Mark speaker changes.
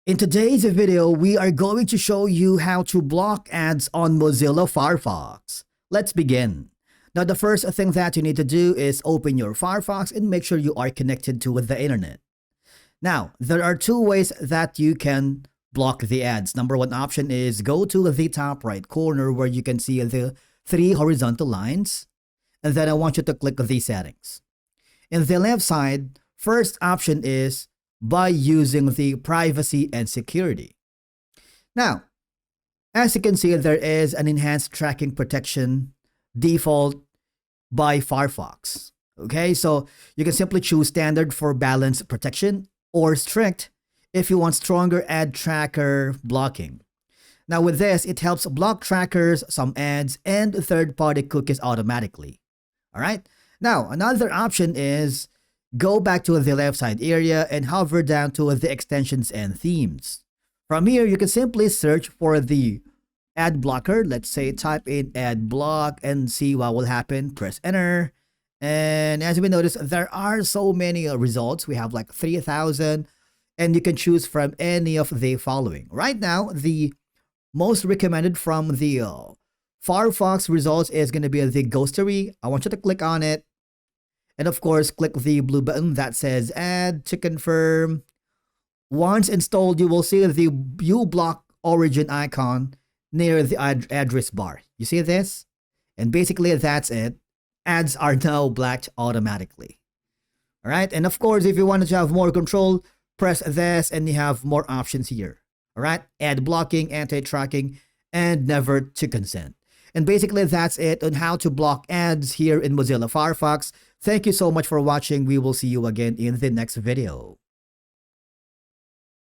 Speaker 1: In today's video, we are going to show you how to block ads on Mozilla Firefox. Let's begin. Now, the first thing that you need to do is open your Firefox and make sure you are connected to the internet. Now, there are two ways that you can block the ads. Number one option is go to the top right corner where you can see the three horizontal lines. And then I want you to click the settings. In the left side, first option is by using the privacy and security. Now, as you can see, there is an enhanced tracking protection default by Firefox. Okay, so you can simply choose standard for balanced protection or strict if you want stronger ad tracker blocking. Now with this, it helps block trackers, some ads, and third-party cookies automatically. All right. Now, another option is go back to the left side area and hover down to the extensions and themes. From here, you can simply search for the ad blocker. Let's say type in ad block and see what will happen. Press enter. And as we notice, there are so many results. We have like 3,000 and you can choose from any of the following. Right now, the most recommended from the Firefox results is going to be the ghostery. I want you to click on it. And of course, click the blue button that says add to confirm. Once installed, you will see the uBlock origin icon near the address bar. You see this? And basically that's it. Ads are now blocked automatically. All right. And of course, if you wanted to have more control, press this and you have more options here. All right. Ad blocking, anti-tracking, and never to consent. And basically that's it on how to block ads here in Mozilla Firefox. Thank you so much for watching. We will see you again in the next video.